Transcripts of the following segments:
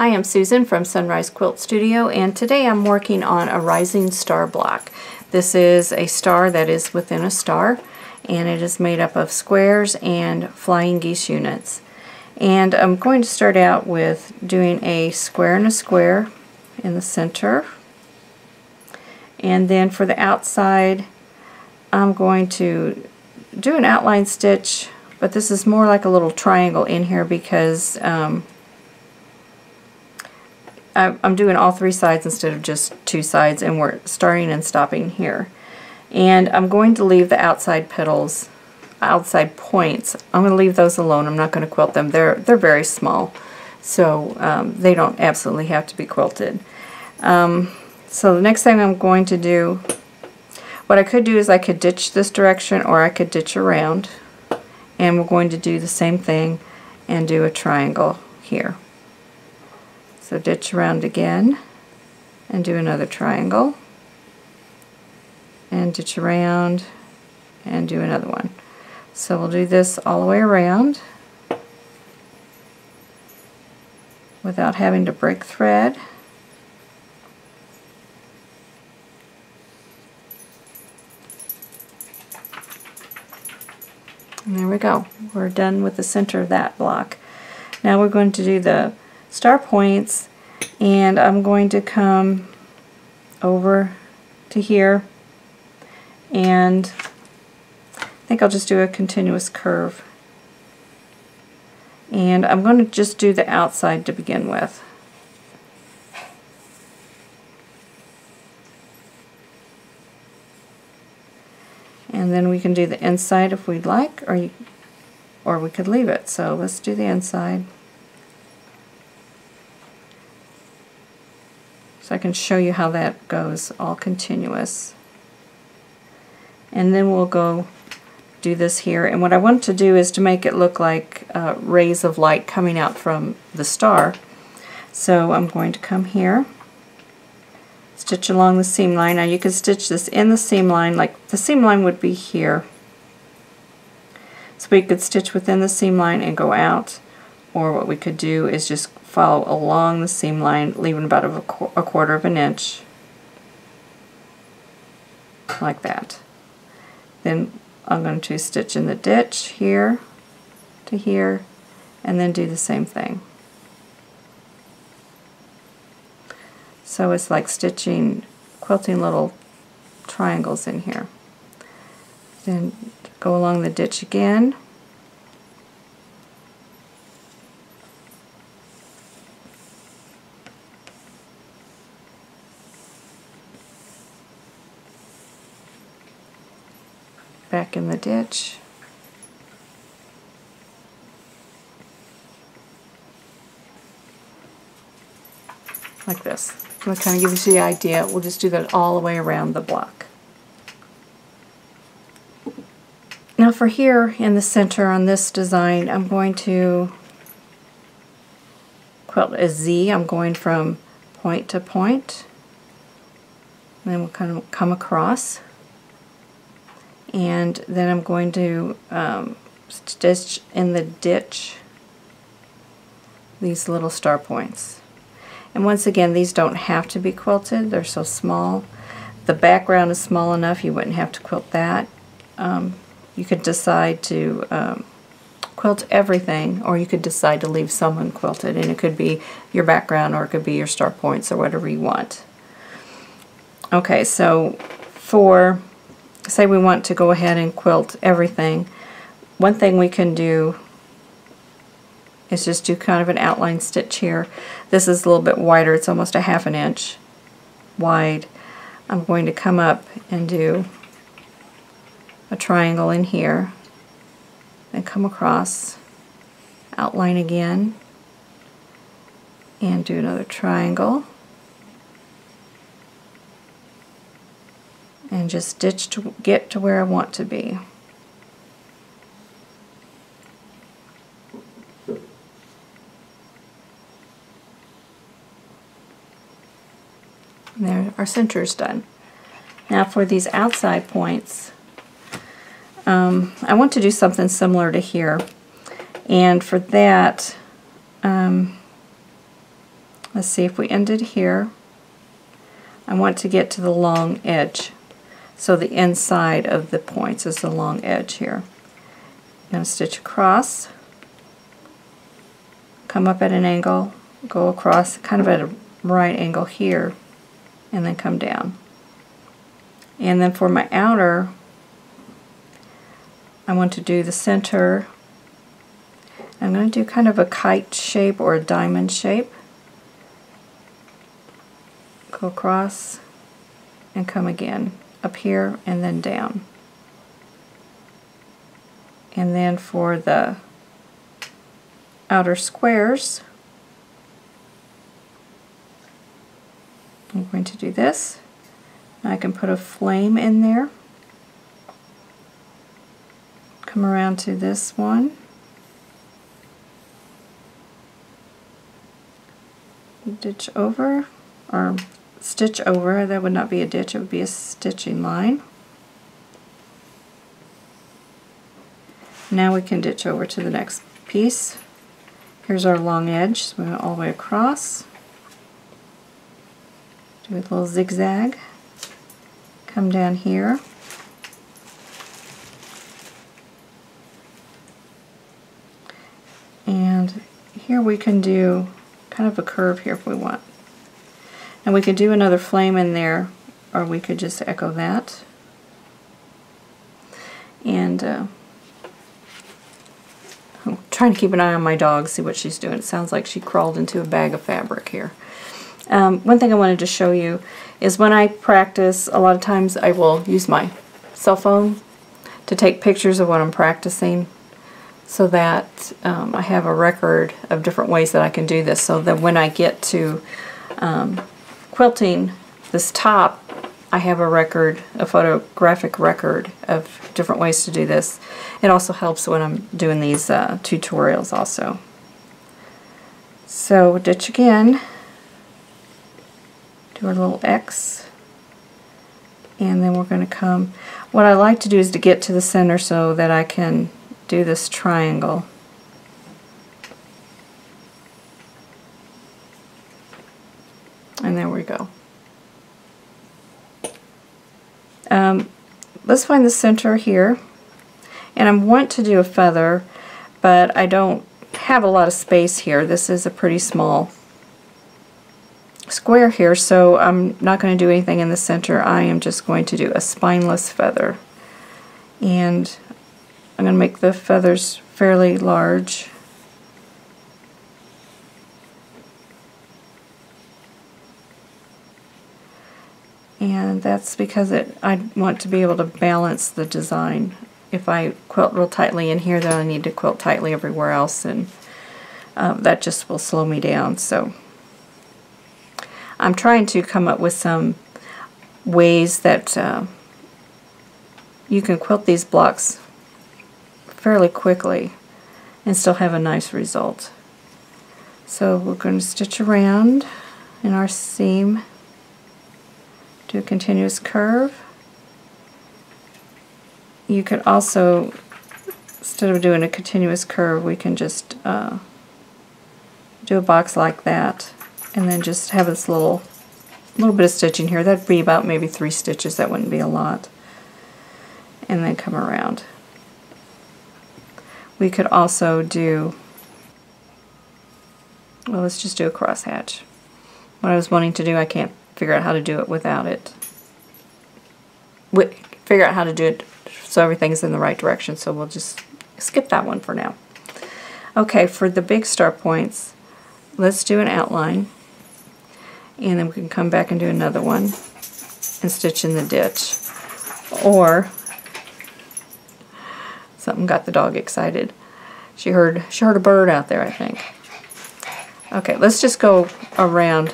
Hi, I'm Susan from Sunrise Quilt Studio, and today I'm working on a rising star block. This is a star that is within a star, and it is made up of squares and flying geese units. And I'm going to start out with doing a square and a square in the center. And then for the outside, I'm going to do an outline stitch, but this is more like a little triangle in here because I'm doing all three sides instead of just two sides, and we're starting and stopping here. And I'm going to leave the outside petals, outside points. I'm going to leave those alone. I'm not going to quilt them. They're very small, so they don't absolutely have to be quilted. So the next thing I'm going to do, what I could do is I could ditch this direction or I could ditch around, and we're going to do the same thing and do a triangle here. So ditch around again and do another triangle, and ditch around and do another one. So we'll do this all the way around without having to break thread. And there we go. We're done with the center of that block. Now we're going to do the star points, and I'm going to come over to here, and I think I'll just do a continuous curve, and I'm going to just do the outside to begin with. And then we can do the inside if we'd like, or we could leave it. So let's do the inside. So I can show you how that goes, all continuous. And then we'll go do this here. And what I want to do is to make it look like rays of light coming out from the star. So I'm going to come here, stitch along the seam line. Now you can stitch this in the seam line, like the seam line would be here. So we could stitch within the seam line and go out, or what we could do is just follow along the seam line, leaving about a quarter of an inch, like that. Then I'm going to stitch in the ditch here to here, and then do the same thing. So it's like quilting little triangles in here. Then go along the ditch again. Back in the ditch. Like this. That kind of gives you the idea. We'll just do that all the way around the block. Now for here in the center on this design, I'm going to quilt a Z. I'm going from point to point. And then we'll kind of come across. And then I'm going to stitch in the ditch these little star points. And once again, these don't have to be quilted. They're so small. The background is small enough you wouldn't have to quilt that. You could decide to quilt everything, or you could decide to leave some unquilted, and it could be your background or it could be your star points or whatever you want. Okay, so for say we want to go ahead and quilt everything, one thing we can do is just do kind of an outline stitch here. This is a little bit wider. It's almost a ½ an inch wide. I'm going to come up and do a triangle in here and come across, outline again, and do another triangle. And just stitch to get to where I want to be. And there, our center is done. Now for these outside points, I want to do something similar to here. And for that, Let's see if we ended here. I want to get to the long edge. So the inside of the points is the long edge here. I'm going to stitch across, come up at an angle, go across kind of at a right angle here, and then come down. And then for my outer, I want to do the center. I'm going to do kind of a kite shape or a diamond shape. Go across and come again, up here and then down. And then for the outer squares, I'm going to do this. I can put a flame in there. Come around to this one. Ditch over, or stitch over. That would not be a ditch, it would be a stitching line. Now we can ditch over to the next piece. Here's our long edge, so we went all the way across. Do a little zigzag. Come down here. And here we can do kind of a curve here if we want. And we could do another flame in there, or we could just echo that. And I'm trying to keep an eye on my dog, see what she's doing. It sounds like she crawled into a bag of fabric here. One thing I wanted to show you is when I practice, a lot of times I will use my cell phone to take pictures of what I'm practicing, so that I have a record of different ways that I can do this, so that when I get to quilting this top, I have a record, a photographic record of different ways to do this. It also helps when I'm doing these tutorials also. So ditch again, do a little X, and then we're going to come, what I like to do is to get to the center so that I can do this triangle. And there we go. Let's find the center here, and I want to do a feather, but I don't have a lot of space here. This is a pretty small square here, so I'm not going to do anything in the center. I am just going to do a spineless feather, and I'm going to make the feathers fairly large. And that's because I want to be able to balance the design. If I quilt real tightly in here, then I need to quilt tightly everywhere else, and that just will slow me down. So I'm trying to come up with some ways that you can quilt these blocks fairly quickly and still have a nice result. So we're going to stitch around in our seam, do a continuous curve. You could also, instead of doing a continuous curve, we can just do a box like that, and then just have this little bit of stitching here. That'd be about maybe 3 stitches. That wouldn't be a lot. And then come around. We could also do, well, let's just do a crosshatch. What I was wanting to do, I can't figure out how to do it without it. Figure out how to do it so everything's in the right direction, so we'll just skip that one for now. Okay, for the big star points, let's do an outline, and then we can come back and do another one and stitch in the ditch. Or something got the dog excited. She heard a bird out there, I think. Okay, let's just go around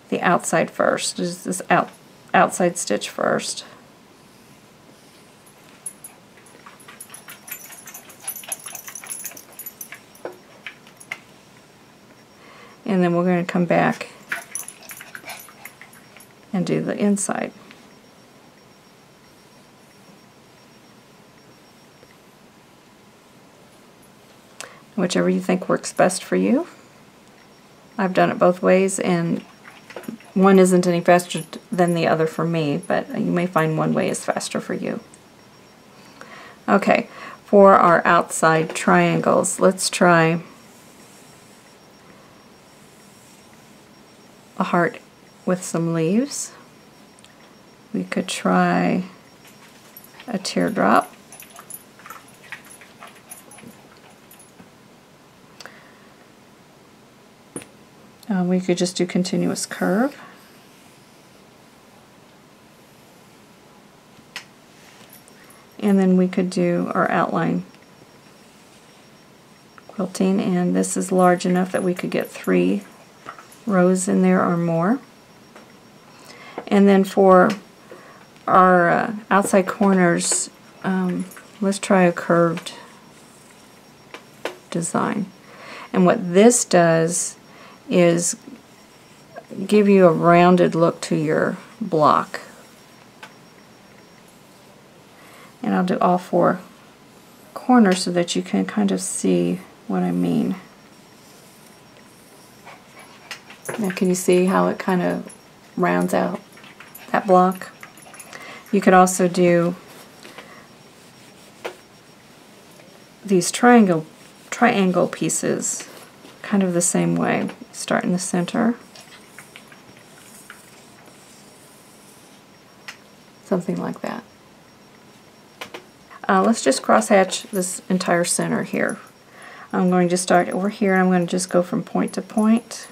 the outside first. Just this outside stitch first. And then we're going to come back and do the inside. whichever you think works best for you. I've done it both ways, and one isn't any faster than the other for me, but you may find one way is faster for you. Okay, for our outside triangles, let's try a heart with some leaves. We could try a teardrop. We could just do continuous curve. And then we could do our outline quilting, and this is large enough that we could get 3 rows in there or more. And then for our outside corners, let's try a curved design. And what this does is give you a rounded look to your block. And I'll do all 4 corners so that you can kind of see what I mean. Now can you see how it kind of rounds out that block? You could also do these triangle pieces kind of the same way. Start in the center. Something like that. Let's just crosshatch this entire center here. I'm going to start over here, and I'm going to just go from point to point.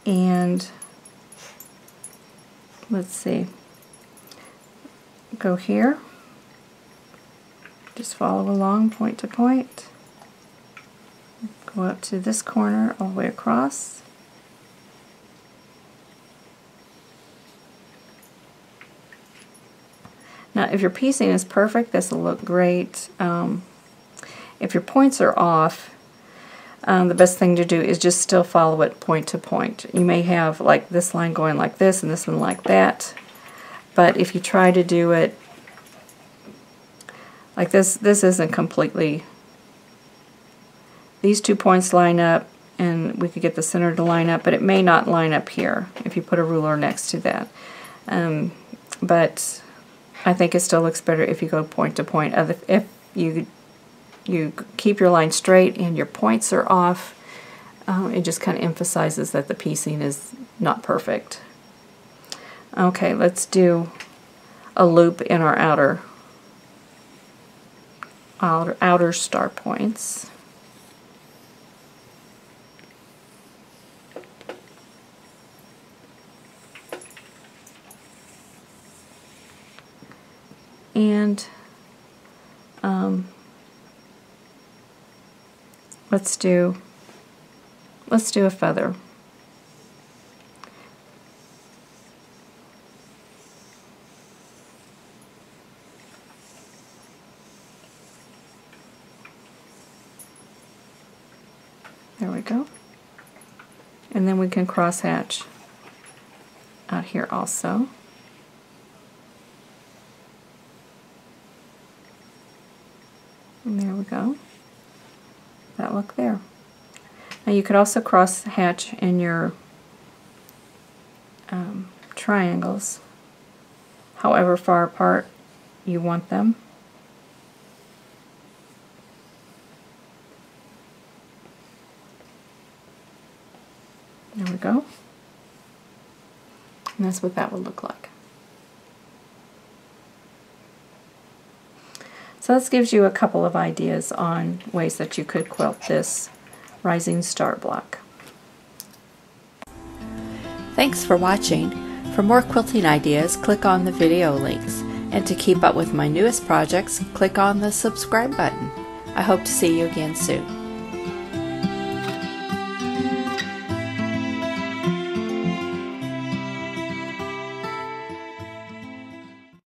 And let's see, go here, just follow along point to point, go up to this corner all the way across. Now if your piecing is perfect, this will look great. If your points are off, the best thing to do is just still follow it point to point. You may have like this line going like this and this one like that, but if you try to do it like this isn't completely, these 2 points line up and we could get the center to line up, but it may not line up here if you put a ruler next to that. But I think it still looks better if you go point to point. If you keep your line straight and your points are off, it just kind of emphasizes that the piecing is not perfect. Okay, let's do a loop in our outer star points. And let's do a feather. There we go. And then we can crosshatch out here also. And there we go. That look there. Now you could also cross hatch in your triangles, however far apart you want them. There we go. And that's what that would look like. So this gives you a couple of ideas on ways that you could quilt this rising star block. Thanks for watching. For more quilting ideas, click on the video links. And to keep up with my newest projects, click on the subscribe button. I hope to see you again soon.